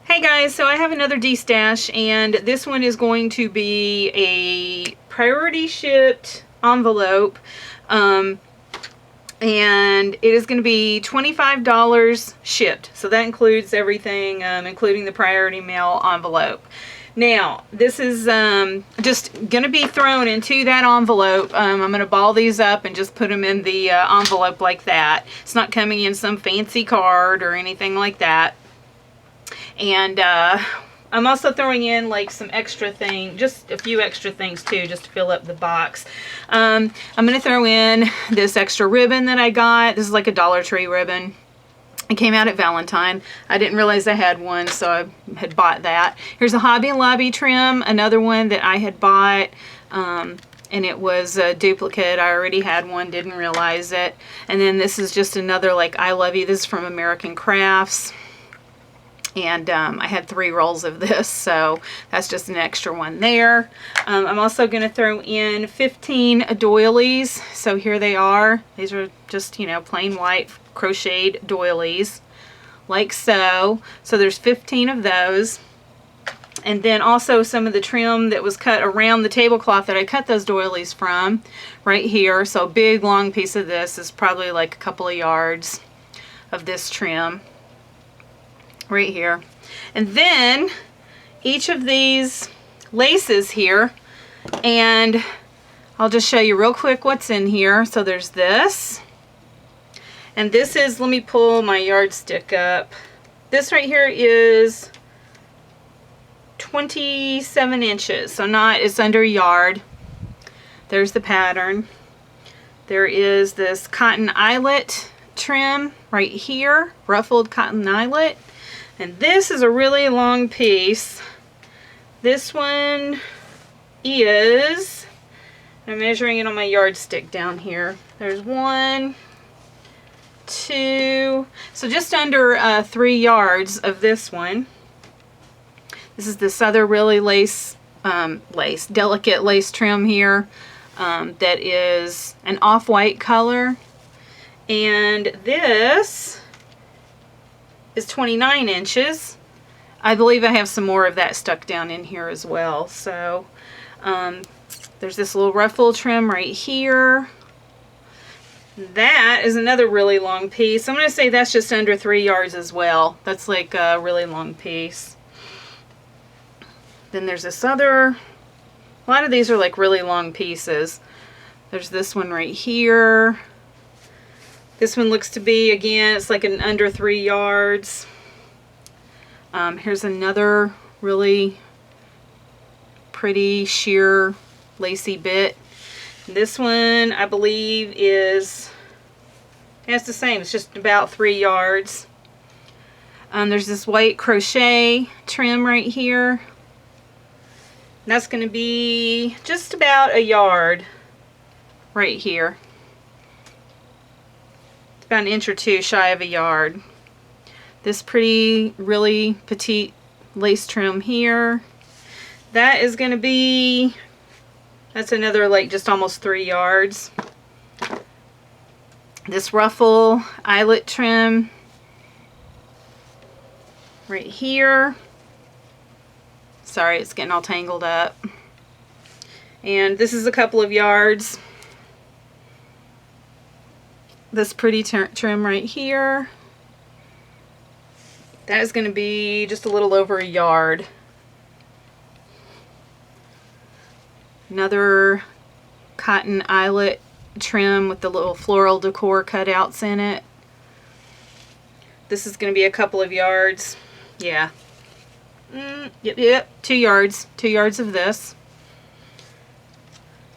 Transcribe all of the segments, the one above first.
Hey guys, so I have another Destash, and this one is going to be a priority shipped envelope, and it is going to be $25 shipped. So that includes everything, including the priority mail envelope. Now, this is just going to be thrown into that envelope. I'm going to ball these up and just put them in the envelope like that. It's not coming in some fancy card or anything like that. And I'm also throwing in like some extra thing, just a few extra things too, just to fill up the box. I'm going to throw in this extra ribbon that I got. This is like a Dollar Tree ribbon. It came out at Valentine. I didn't realize I had one, so I had bought that. Here's a Hobby Lobby trim, another one that I had bought, and it was a duplicate. I already had one, didn't realize it. And then this is just another like I Love You. This is from American Crafts. And I had 3 rolls of this, so that's just an extra one there. I'm also going to throw in 15 doilies. So here they are. These are just, you know, plain white crocheted doilies, like so. So there's 15 of those. And then also some of the trim that was cut around the tablecloth that I cut those doilies from, right here. So a big long piece of this is probably like a couple of yards of this trim. Right here. And then each of these laces here, and I'll just show you real quick what's in here. So there's this, and this is, let me pull my yardstick up. This right here is 27 inches, so not, it's under a yard. There's the pattern. There is this cotton eyelet trim right here, ruffled cotton eyelet. And this is a really long piece. This one is, I'm measuring it on my yardstick down here. There's 1, 2, so just under 3 yards of this one. This is this other really delicate lace trim here that is an off-white color. And this is 29 inches. I believe I have some more of that stuck down in here as well. So there's this little ruffle trim right here. That is another really long piece. I'm going to say that's just under 3 yards as well. That's like a really long piece. Then there's this other, a lot of these are like really long pieces. There's this one right here. This one looks to be, again, it's like an under 3 yards. Here's another really pretty sheer lacy bit. This one, I believe, is, yeah, it's the same. It's just about 3 yards. There's this white crochet trim right here. That's going to be just about a yard right here. About an inch or 2 shy of a yard. This pretty, really petite lace trim here. That is going to be, that's another like just almost 3 yards. This ruffle eyelet trim right here. Sorry, it's getting all tangled up. And this is a couple of yards. This pretty trim right here, that is going to be just a little over a yard. Another cotton eyelet trim with the little floral decor cutouts in it. This is going to be a couple of yards. Yeah. Yep, 2 yards. 2 yards of this.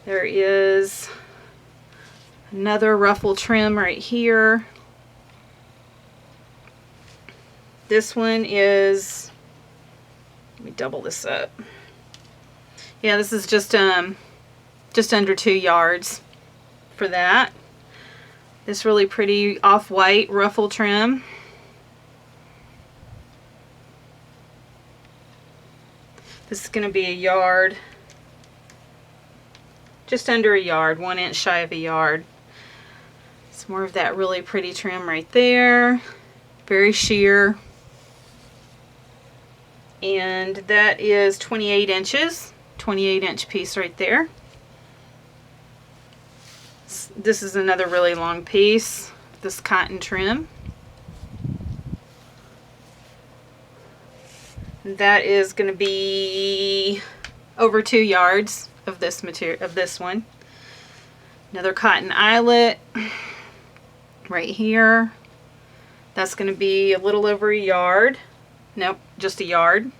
There is another ruffle trim right here. This one is, let me double this up. Yeah, this is just under 2 yards for that. This really pretty off-white ruffle trim. This is going to be a yard. Just under a yard, 1 inch shy of a yard. Some more of that really pretty trim right there. Very sheer. and that is 28 inches, 28-inch piece right there. This is another really long piece, this cotton trim. That is going to be over 2 yards of this material, of this one. Another cotton eyelet right here. That's going to be a little over a yard. Nope, just a yard.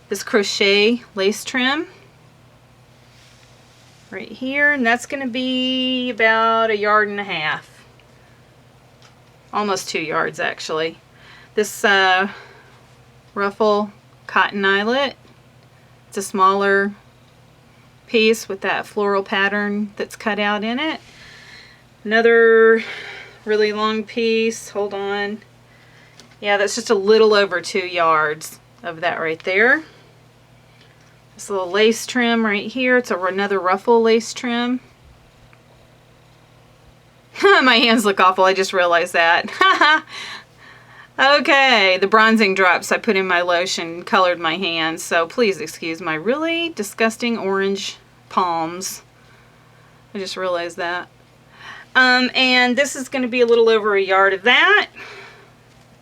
This crochet lace trim right here, and that's going to be about 1.5 yards. Almost 2 yards actually. This ruffle cotton eyelet, it's a smaller piece with that floral pattern that's cut out in it. Another really long piece, hold on. Yeah, that's just a little over 2 yards of that right there. This little lace trim right here, it's another ruffle lace trim. My hands look awful, I just realized that. Okay, the bronzing drops I put in my lotion colored my hands, so please excuse my really disgusting orange palms. I just realized that. And this is going to be a little over 1 yard of that.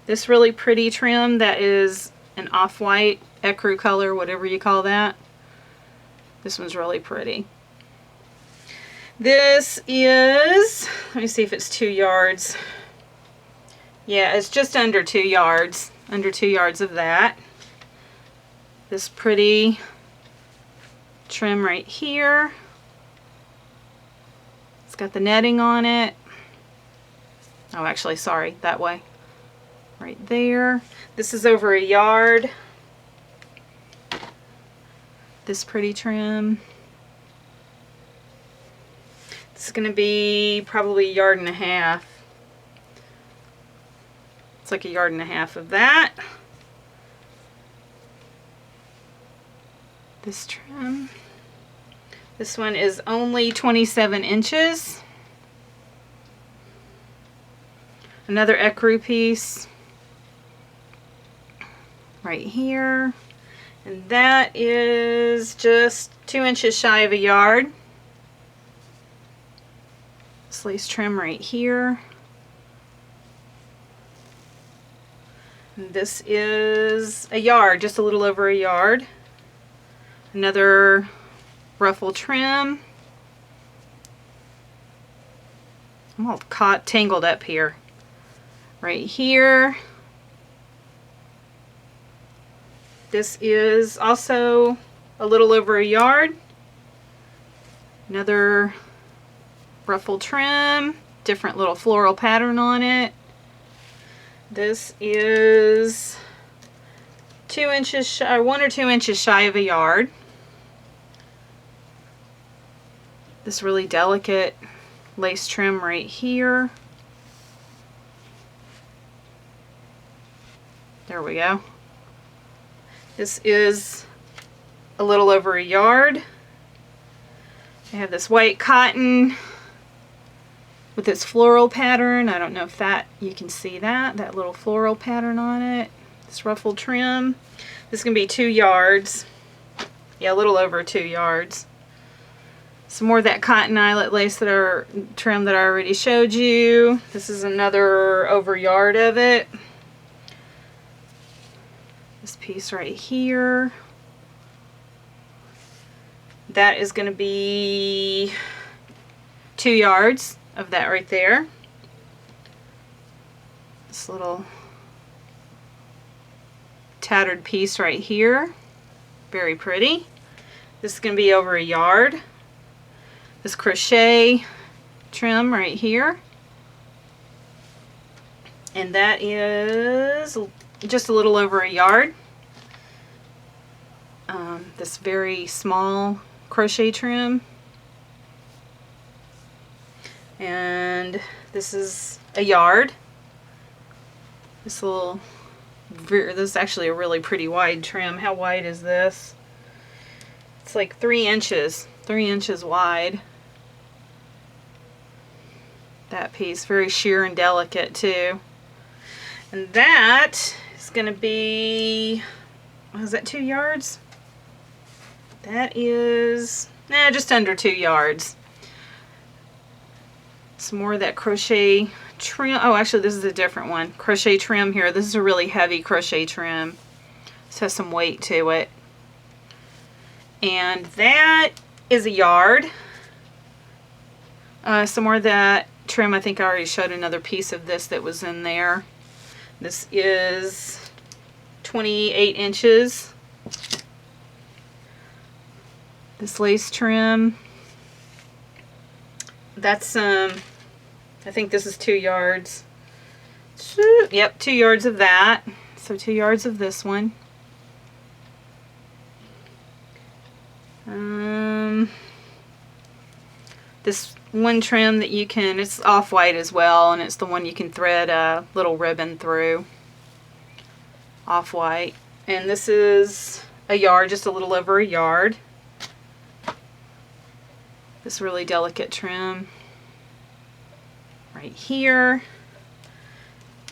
This really pretty trim that is an off-white ecru color, whatever you call that. This one's really pretty. This is, let me see if it's 2 yards. Yeah, it's just under 2 yards. Under 2 yards of that. This pretty trim right here. It's got the netting on it. Oh, actually, sorry, that way. Right there. This is over 1 yard. This pretty trim. It's going to be probably 1.5 yards. It's like 1.5 yards of that. This trim. This one is only 27 inches. Another ecru piece right here. And that is just 2 inches shy of 1 yard. This lace trim right here. And this is 1 yard, just a little over 1 yard. Another ruffle trim. I'm all tangled up here. Right here. This is also a little over 1 yard. Another ruffle trim, different little floral pattern on it. This is 2 inches shy, 1 or 2 inches shy of 1 yard. This really delicate lace trim right here. There we go. This is a little over 1 yard. I have this white cotton with its floral pattern. I don't know if that, you can see that little floral pattern on it. This ruffle trim. This is going to be 2 yards. Yeah, a little over 2 yards. Some more of that cotton eyelet lace trim that I already showed you. This is another over yard of it. This piece right here. That is going to be 2 yards of that right there. This little tattered piece right here. Very pretty. This is going to be over 1 yard. This crochet trim right here. And that is just a little over 1 yard. This very small crochet trim. And this is 1 yard. This is actually a really pretty wide trim. How wide is this? It's like 3 inches. 3 inches wide. That piece, very sheer and delicate too. And that is going to be is that 2 yards? That is, just under 2 yards. Some more of that crochet trim. Oh, actually, this is a different one. Crochet trim here. This is a really heavy crochet trim. This has some weight to it. And that is a yard. Some more of that trim. I think I already showed another piece of this that was in there. This is 28 inches. This lace trim. That's I think this is 2 yards. Yep, 2 yards of that. So 2 yards of this one. This one trim that you can, it's off-white as well, and it's the one you can thread a little ribbon through. Off-white. And this is a yard, just a little over a yard. This really delicate trim right here.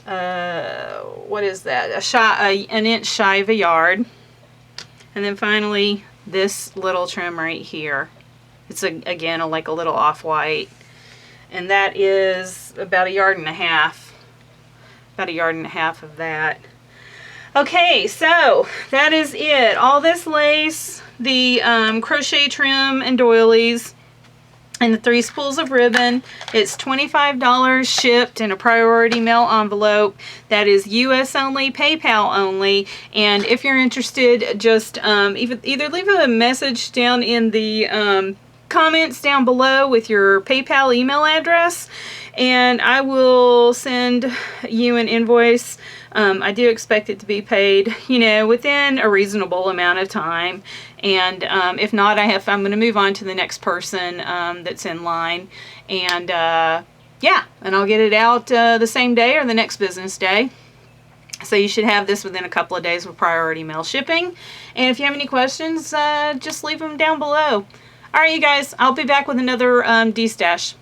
What is that? An inch shy of a yard. And then finally this little trim right here. It's again like a little off-white, and that is about 1.5 yards. About 1.5 yards of that. Okay, so that is it. All this lace, the crochet trim and doilies, and the 3 spools of ribbon. It's $25 shipped in a priority mail envelope. That is US only, PayPal only. And if you're interested, just either leave a message down in the comments down below with your PayPal email address, and I will send you an invoice. I do expect it to be paid, within a reasonable amount of time. And if not, I'm going to move on to the next person that's in line. And yeah, and I'll get it out the same day or the next business day. So you should have this within a couple of days with priority mail shipping. And if you have any questions, just leave them down below. All right, you guys, I'll be back with another Destash.